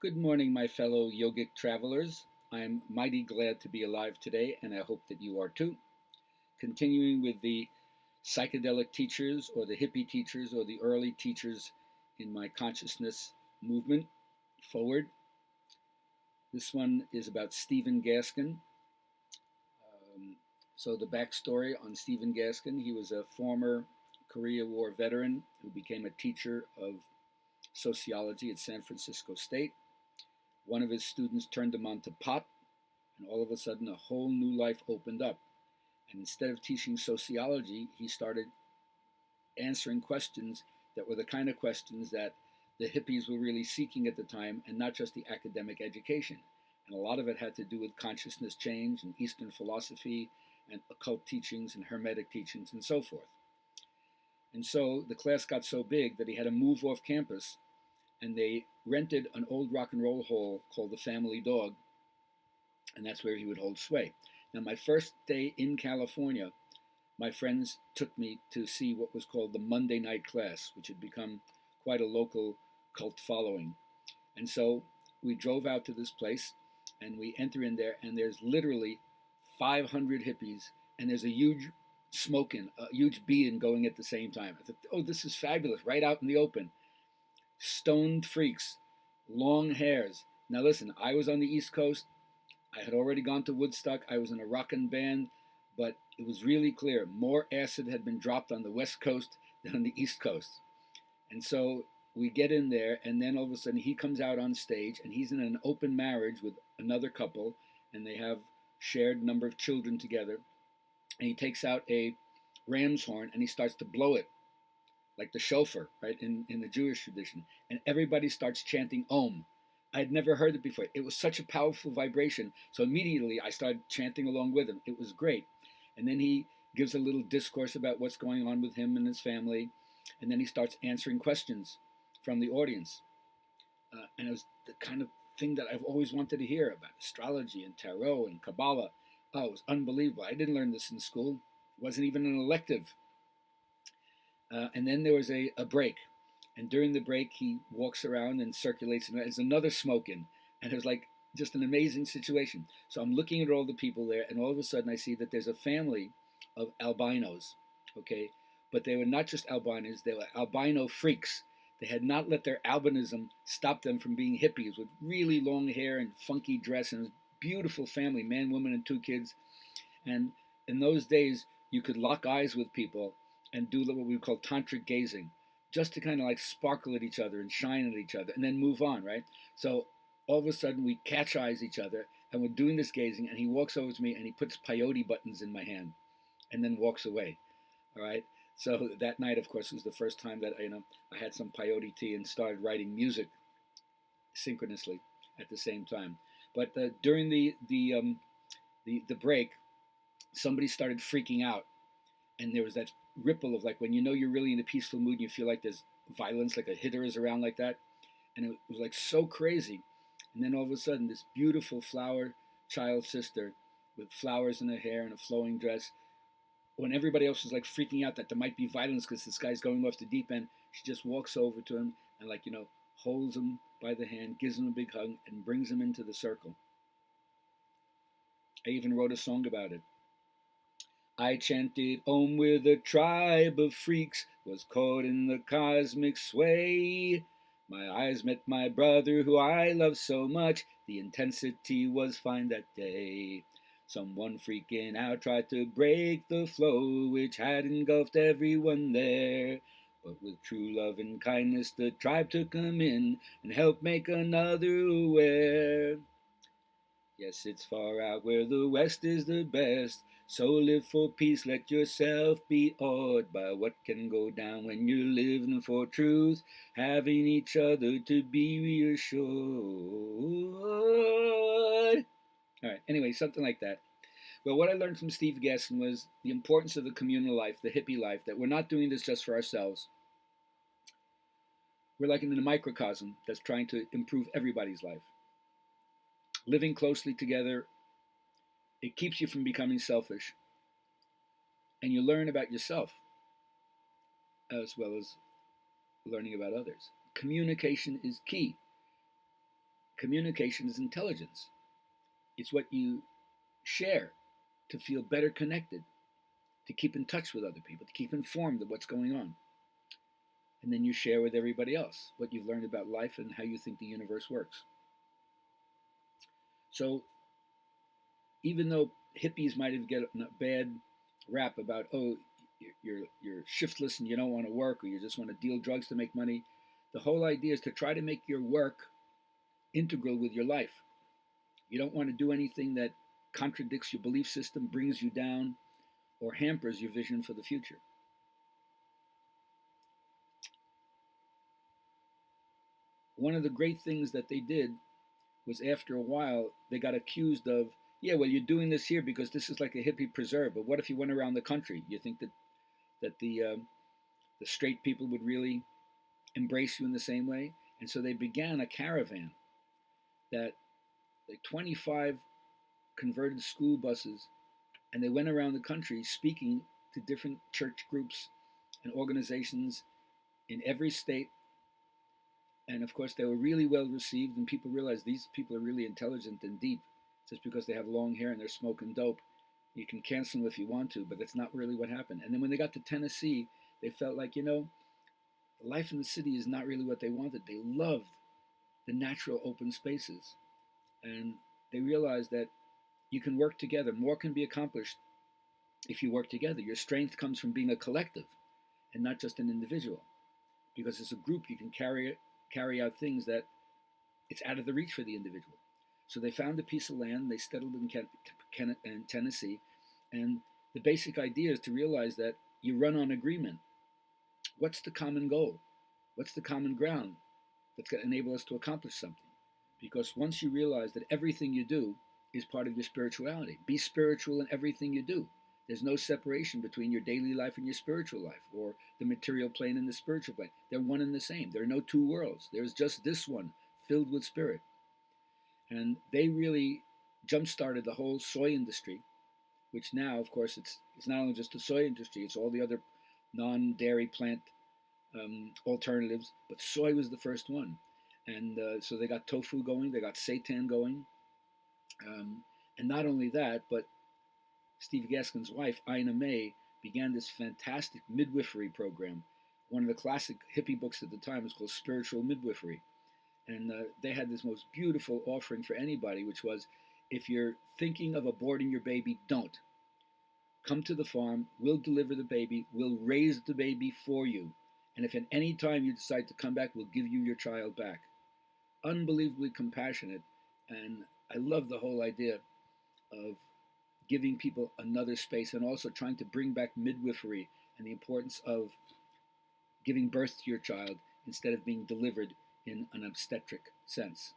Good morning, my fellow yogic travelers. I'm mighty glad to be alive today, and I hope that you are too. Continuing with the psychedelic teachers, or the hippie teachers, or the early teachers in my consciousness movement forward. This one is about Stephen Gaskin. Um, so, the backstory on Stephen Gaskin: he was a former Korea War veteran who became a teacher of sociology at San Francisco State. One of his students turned him on to pot, and all of a sudden a whole new life opened up. And instead of teaching sociology, he started answering questions that were the kind of questions that the hippies were really seeking at the time, and not just the academic education. And a lot of it had to do with consciousness change and Eastern philosophy and occult teachings and Hermetic teachings and so forth. And so the class got so big that he had to move off campus, and they rented an old rock and roll hall called the Family Dog, and that's where he would hold sway. Now, my first day in California, my friends took me to see what was called the Monday night class, which had become quite a local cult following. And so we drove out to this place, and we enter in there, and there's literally 500 hippies, and there's a huge smoking, a huge being going at the same time. I thought, oh, this is fabulous, right out in the open. Stoned freaks, long hairs. Now listen, I was on the East Coast. I had already gone to Woodstock. I was in a rockin' band, but it was really clear more acid had been dropped on the West Coast than on the East Coast. And so we get in there, and then all of a sudden he comes out on stage, and he's in an open marriage with another couple, and they have shared number of children together. And he takes out a ram's horn and he starts to blow it like the shofar, right, in the Jewish tradition. And everybody starts chanting Om. I had never heard it before. It was such a powerful vibration. So immediately I started chanting along with him. It was great. And then he gives a little discourse about what's going on with him and his family. And then he starts answering questions from the audience. And it was the kind of thing that I've always wanted to hear about astrology and tarot and Kabbalah. Oh, it was unbelievable. I didn't learn this in school. It wasn't even an elective. And then there was a break. And during the break, he walks around and circulates, and there's another smoking. And it was like just an amazing situation. So I'm looking at all the people there, and all of a sudden I see that there's a family of albinos, okay? But they were not just albinos, they were albino freaks. They had not let their albinism stop them from being hippies with really long hair and funky dress, and a beautiful family, man, woman, and two kids. And in those days, you could lock eyes with people and do what we call tantric gazing, just to kind of like sparkle at each other and shine at each other and then move on, right? So all of a sudden we catch eyes each other, and we're doing this gazing, and he walks over to me and he puts peyote buttons in my hand and then walks away, all right? So that night, of course, was the first time that I had some peyote tea and started writing music synchronously at the same time. But during the break, somebody started freaking out, and there was that ripple of like when you know you're really in a peaceful mood and you feel like there's violence, like a hitter is around like that, and it was like so crazy. And then all of a sudden, this beautiful flower child sister with flowers in her hair and a flowing dress, when everybody else was like freaking out that there might be violence because this guy's going off the deep end, she just walks over to him and holds him by the hand, gives him a big hug, and brings him into the circle. I even wrote a song about it. I chanted Om with a tribe of freaks, was caught in the cosmic sway. My eyes met my brother who I love so much, the intensity was fine that day. Someone freaking out tried to break the flow which had engulfed everyone there. But with true love and kindness the tribe took him in and helped make another aware. Yes, it's far out where the West is the best. So live for peace, let yourself be awed by what can go down when you're living for truth, having each other to be reassured. All right, anyway, something like that. Well, what I learned from Steve Gaskin was the importance of the communal life, the hippie life, that we're not doing this just for ourselves. We're like in a microcosm that's trying to improve everybody's life. Living closely together, it keeps you from becoming selfish, and you learn about yourself as well as learning about others. Communication is key. Communication is intelligence. It's what you share to feel better connected, to keep in touch with other people, to keep informed of what's going on. And then you share with everybody else what you've learned about life and how you think the universe works. So even though hippies might have get a bad rap about, oh, you're shiftless and you don't want to work, or you just want to deal drugs to make money, the whole idea is to try to make your work integral with your life. You don't want to do anything that contradicts your belief system, brings you down, or hampers your vision for the future. One of the great things that they did was, after a while, they got accused of, yeah, well, you're doing this here because this is like a hippie preserve, but what if you went around the country? You think that the straight people would really embrace you in the same way? And so they began a caravan that, like 25 converted school buses, and they went around the country speaking to different church groups and organizations in every state. And of course, they were really well received, and people realized these people are really intelligent and deep. Just because they have long hair and they're smoking dope, you can cancel them if you want to, but that's not really what happened. And then when they got to Tennessee, they felt like, life in the city is not really what they wanted. They loved the natural open spaces. And they realized that you can work together. More can be accomplished if you work together. Your strength comes from being a collective and not just an individual. Because as a group, you can carry out things that it's out of the reach for the individual. So they found a piece of land, they settled in Tennessee, and the basic idea is to realize that you run on agreement. What's the common goal? What's the common ground that's going to enable us to accomplish something? Because once you realize that everything you do is part of your spirituality, be spiritual in everything you do. There's no separation between your daily life and your spiritual life, or the material plane and the spiritual plane. They're one and the same. There are no two worlds. There's just this one, filled with spirit. And they really jump-started the whole soy industry, which now, of course, it's not only just the soy industry, it's all the other non-dairy plant alternatives, but soy was the first one. And so they got tofu going, they got seitan going. And not only that, but Steve Gaskin's wife, Ina May, began this fantastic midwifery program. One of the classic hippie books at the time was called Spiritual Midwifery. And they had this most beautiful offering for anybody, which was, if you're thinking of aborting your baby, don't. Come to the farm, we'll deliver the baby, we'll raise the baby for you. And if at any time you decide to come back, we'll give you your child back. Unbelievably compassionate. And I love the whole idea of giving people another space, and also trying to bring back midwifery and the importance of giving birth to your child instead of being delivered in an obstetric sense.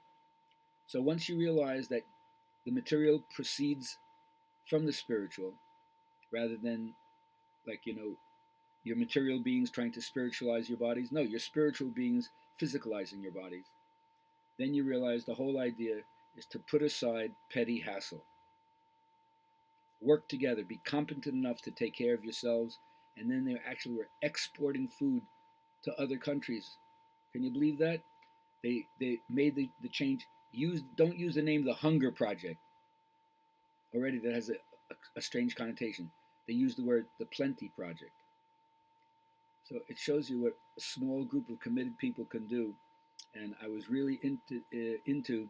So once you realize that the material proceeds from the spiritual, rather than, like, your material beings trying to spiritualize your bodies, no, your spiritual beings physicalizing your bodies, then you realize the whole idea is to put aside petty hassle. Work together, be competent enough to take care of yourselves, and then they actually were exporting food to other countries. Can you believe that? They made the change. Don't use the name the Hunger Project. Already that has a strange connotation. They use the word the Plenty Project. So it shows you what a small group of committed people can do. And I was really into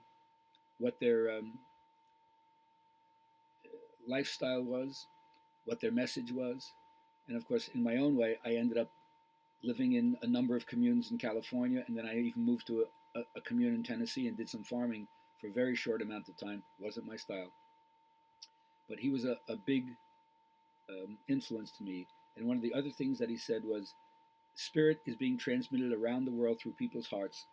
what their lifestyle was, what their message was. And of course, in my own way, I ended up living in a number of communes in California, and then I even moved to a commune in Tennessee and did some farming for a very short amount of time. Wasn't my style. But he was a big influence to me. And one of the other things that he said was, spirit is being transmitted around the world through people's hearts.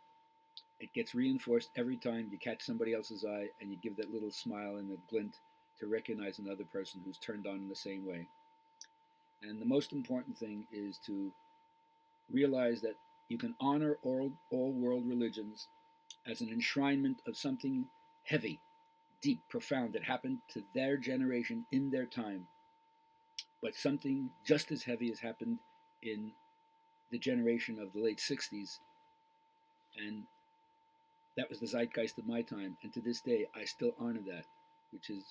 It gets reinforced every time you catch somebody else's eye and you give that little smile and that glint to recognize another person who's turned on in the same way. And the most important thing is to realize that you can honor all world religions as an enshrinement of something heavy, deep, profound that happened to their generation in their time. But something just as heavy has happened in the generation of the late 60s. And That was the zeitgeist of my time, and to this day, I still honor that, which is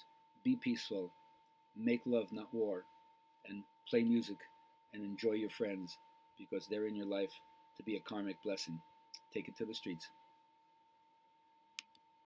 be peaceful, make love, not war, and play music and enjoy your friends because they're in your life to be a karmic blessing. Take it to the streets.